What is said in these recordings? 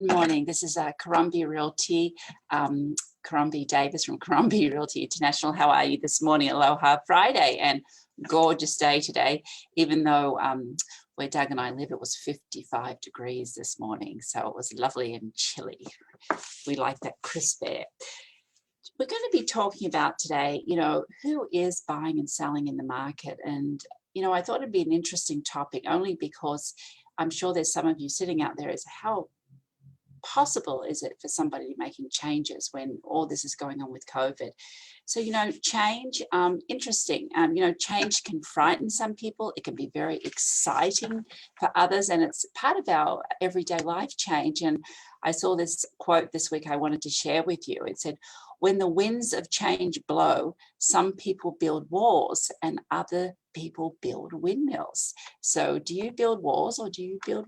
Good morning. This is Caron Realty, Caron Davis from Caron Realty International. How are you this morning? Aloha Friday, and gorgeous day today, even though where Doug and I live, it was 55 degrees this morning. So it was lovely and chilly. We like that crisp air. We're going to be talking about today, who is buying and selling in the market. And, I thought it'd be an interesting topic only because I'm sure there's some of you sitting out there is how possible is it for somebody making changes when all this is going on with COVID? So, change, interesting. Change can frighten some people. It can be very exciting for others, and it's part of our everyday life change. And I saw this quote this week I wanted to share with you. It said, "When the winds of change blow, some people build walls and other people build windmills." So do you build walls or do you build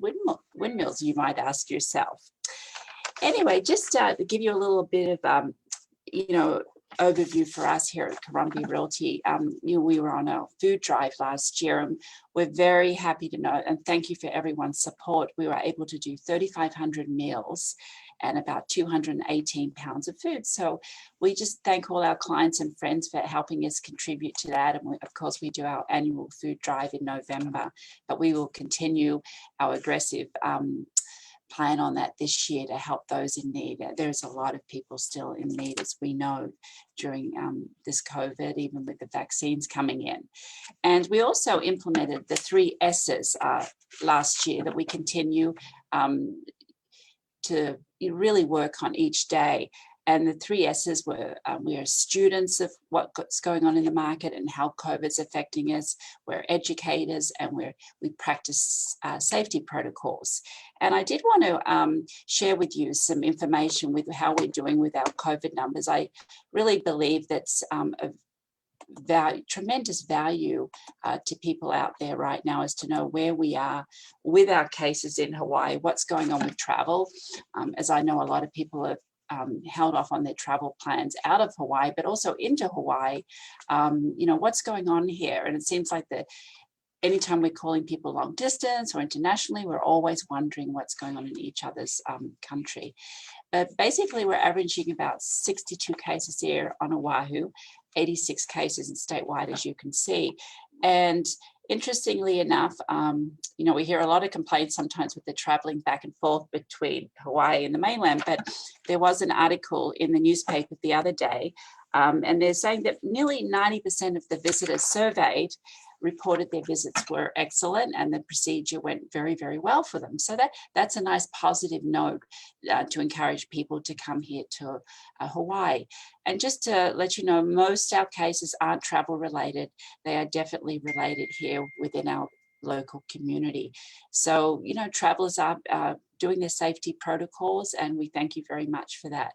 windmills, you might ask yourself. Anyway, just to give you a little bit of, overview for us here at Caron Realty. We were on a food drive last year, and we're very happy to know, and thank you for everyone's support. We were able to do 3,500 meals and about 218 pounds of food. So we just thank all our clients and friends for helping us contribute to that. And of course, we do our annual food drive in November, but we will continue our aggressive plan on that this year to help those in need. There's a lot of people still in need, as we know, during this COVID, even with the vaccines coming in. And we also implemented the 3 S's last year that we continue to really work on each day. And the 3 S's were, we are students of what's going on in the market and how COVID's affecting us. We're educators, and we practice safety protocols. And I did want to share with you some information with how we're doing with our COVID numbers. I really believe that's tremendous value to people out there right now, is to know where we are with our cases in Hawaii, what's going on with travel. As I know, a lot of people have held off on their travel plans out of Hawaii, but also into Hawaii. What's going on here? And it seems like anytime we're calling people long distance or internationally, we're always wondering what's going on in each other's country. But basically, we're averaging about 62 cases here on Oahu, 86 cases statewide, as you can see. And interestingly enough, we hear a lot of complaints sometimes with the traveling back and forth between Hawaii and the mainland, but there was an article in the newspaper the other day, and they're saying that nearly 90% of the visitors surveyed reported their visits were excellent and the procedure went very, very well for them. So that's a nice positive note to encourage people to come here to Hawaii. And just to let you know, most of our cases aren't travel related. They are definitely related here within our local community. So, travelers are doing their safety protocols, and we thank you very much for that.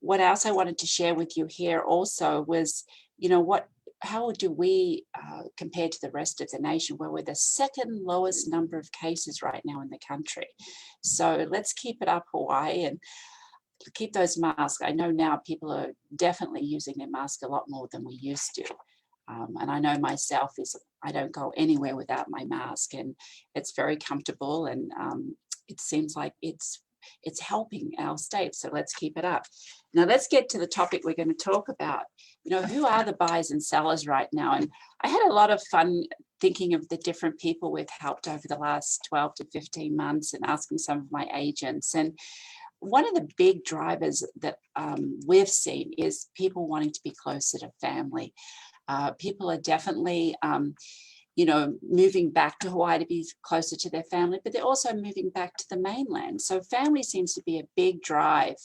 What else I wanted to share with you here also was, how do we compare to the rest of the nation, where we're the second lowest number of cases right now in the country? So let's keep it up, Hawaii, and keep those masks. I know now people are definitely using their mask a lot more than we used to. And I know myself I don't go anywhere without my mask, and it's very comfortable, and it seems like it's helping our state. So let's keep it up. Now let's get to the topic we're going to talk about. Who are the buyers and sellers right now? And I had a lot of fun thinking of the different people we've helped over the last 12 to 15 months and asking some of my agents. And one of the big drivers that we've seen is people wanting to be closer to family. People are definitely moving back to Hawaii to be closer to their family, but they're also moving back to the mainland. So family seems to be a big drive.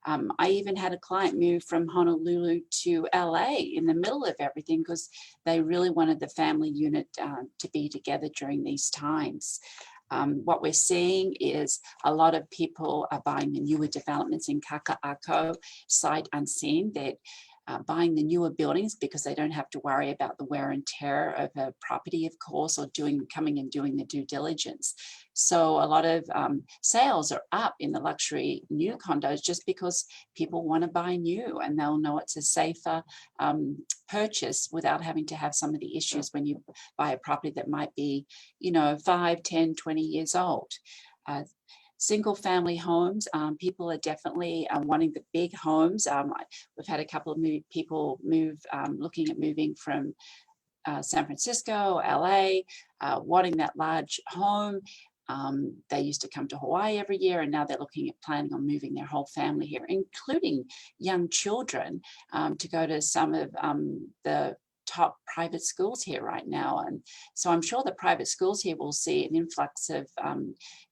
I even had a client move from Honolulu to LA in the middle of everything because they really wanted the family unit to be together during these times. What we're seeing is a lot of people are buying the newer developments in Kaka'ako, sight unseen. They're buying the newer buildings because they don't have to worry about the wear and tear of a property, of course, or coming and doing the due diligence. So a lot of sales are up in the luxury new condos just because people want to buy new, and they'll know it's a safer purchase without having to have some of the issues when you buy a property that might be, 5, 10, 20 years old. Single family homes, people are definitely wanting the big homes. We've had a couple of people move, looking at moving from San Francisco, LA, wanting that large home. They used to come to Hawaii every year, and now they're looking at planning on moving their whole family here, including young children, to go to some of the top private schools here right now. And so I'm sure the private schools here will see an influx of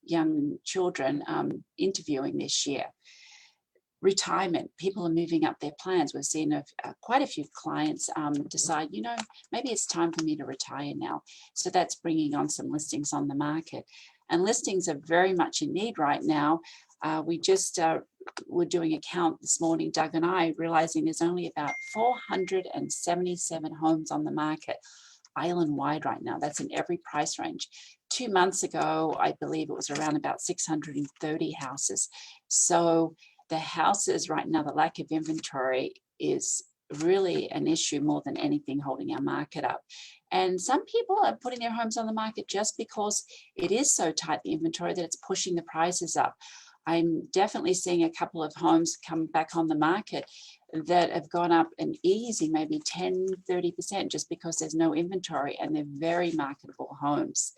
young children interviewing this year. Retirement, people are moving up their plans. We've seen quite a few clients decide, you know, maybe it's time for me to retire now. So that's bringing on some listings on the market. And listings are very much in need right now. We just were doing a count this morning, Doug and I, realizing there's only about 477 homes on the market island-wide right now. That's in every price range. 2 months ago, I believe it was around about 630 houses. So the houses right now, the lack of inventory is really an issue more than anything holding our market up. And some people are putting their homes on the market just because it is so tight, the inventory, that it's pushing the prices up. I'm definitely seeing a couple of homes come back on the market that have gone up an easy, maybe 10, 30%, just because there's no inventory, and they're very marketable homes.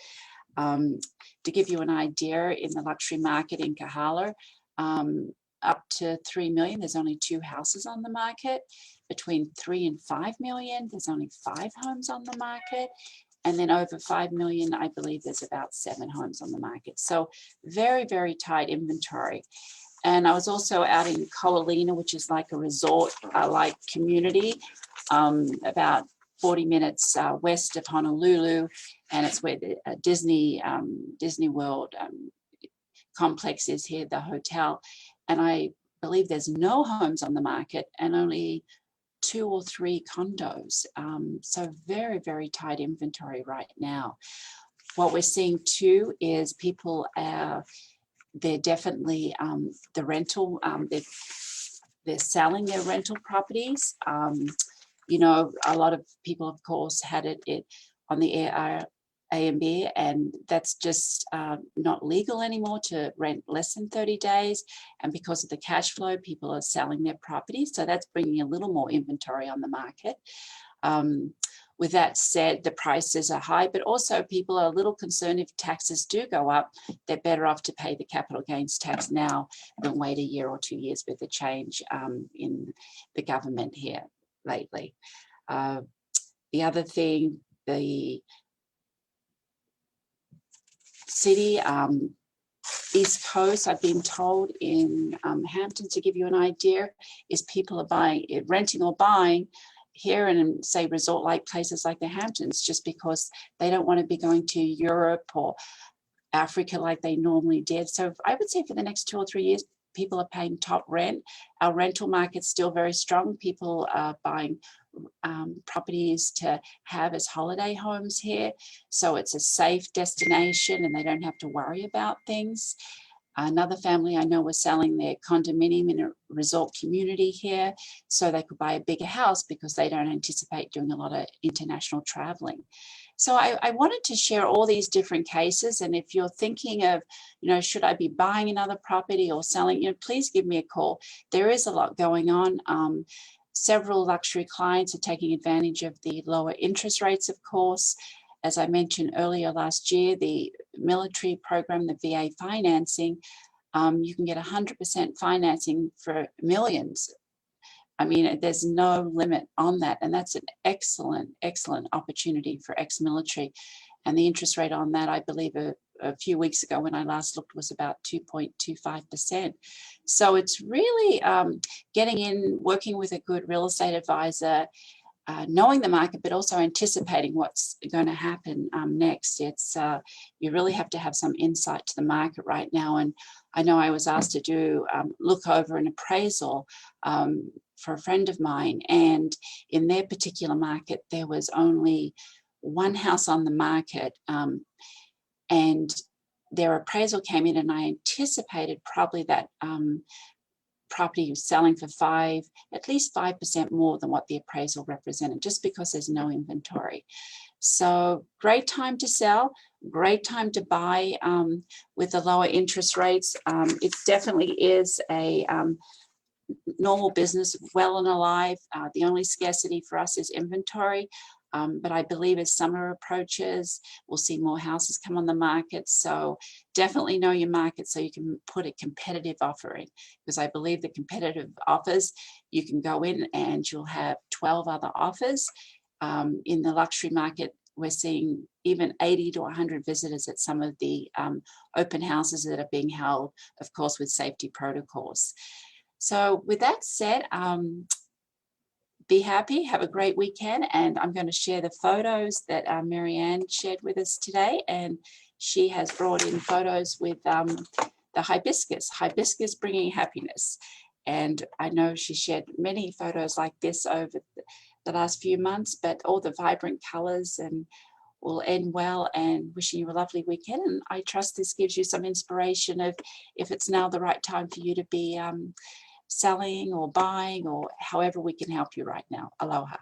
To give you an idea, in the luxury market in Kahala, up to 3 million, there's only 2 houses on the market. Between 3 and 5 million, there's only 5 homes on the market. And then over 5 million, I believe there's about 7 homes on the market. So very, very tight inventory. And I was also out in Koalina, which is like a resort-like community, about 40 minutes west of Honolulu. And it's where the Disney World complex is here, the hotel. And I believe there's no homes on the market and only 2 or 3 condos. So very, very tight inventory right now. What we're seeing too is people they're definitely the rental, they're selling their rental properties. You know, a lot of people, of course, had it on the Airbnb, and that's just not legal anymore to rent less than 30 days. And because of the cash flow, people are selling their properties. So that's bringing a little more inventory on the market. With that said, the prices are high, but also people are a little concerned if taxes do go up, they're better off to pay the capital gains tax now than wait a year or 2 years with the change in the government here lately. The other thing, the city, East Coast, I've been told in Hampton, to give you an idea, is people are buying, renting or buying here in, say, resort-like places like the Hamptons, just because they don't want to be going to Europe or Africa like they normally did. So I would say for the next 2 or 3 years, people are paying top rent. Our rental market's still very strong. People are buying properties to have as holiday homes here. So it's a safe destination and they don't have to worry about things. Another family I know was selling their condominium in a resort community here so they could buy a bigger house because they don't anticipate doing a lot of international traveling. So I wanted to share all these different cases. And if you're thinking of, you know, should I be buying another property or selling, you know, please give me a call. There is a lot going on. Several luxury clients are taking advantage of the lower interest rates, of course. As I mentioned earlier last year, the military program, the VA financing, you can get 100% financing for millions. I mean, there's no limit on that. And that's an excellent, excellent opportunity for ex-military. And the interest rate on that, I believe a few weeks ago when I last looked, was about 2.25%. So it's really getting in, working with a good real estate advisor, knowing the market, but also anticipating what's going to happen next. It's you really have to have some insight to the market right now. And I know I was asked to do look over an appraisal for a friend of mine, and in their particular market there was only one house on the market, and their appraisal came in, and I anticipated probably that property was selling for at least 5% more than what the appraisal represented, just because there's no inventory. So great time to sell, great time to buy with the lower interest rates. It definitely is a normal business, well and alive. The only scarcity for us is inventory. But I believe as summer approaches, we'll see more houses come on the market. So definitely know your market so you can put a competitive offer in, because I believe the competitive offers, you can go in and you'll have 12 other offers. In the luxury market, we're seeing even 80 to 100 visitors at some of the open houses that are being held, of course, with safety protocols. So with that said, be happy, have a great weekend, and I'm going to share the photos that Marianne shared with us today, and she has brought in photos with the hibiscus bringing happiness. And I know she shared many photos like this over the last few months, but all the vibrant colors, and will end well, and wishing you a lovely weekend. And I trust this gives you some inspiration of if it's now the right time for you to be selling or buying, or however we can help you right now. Aloha.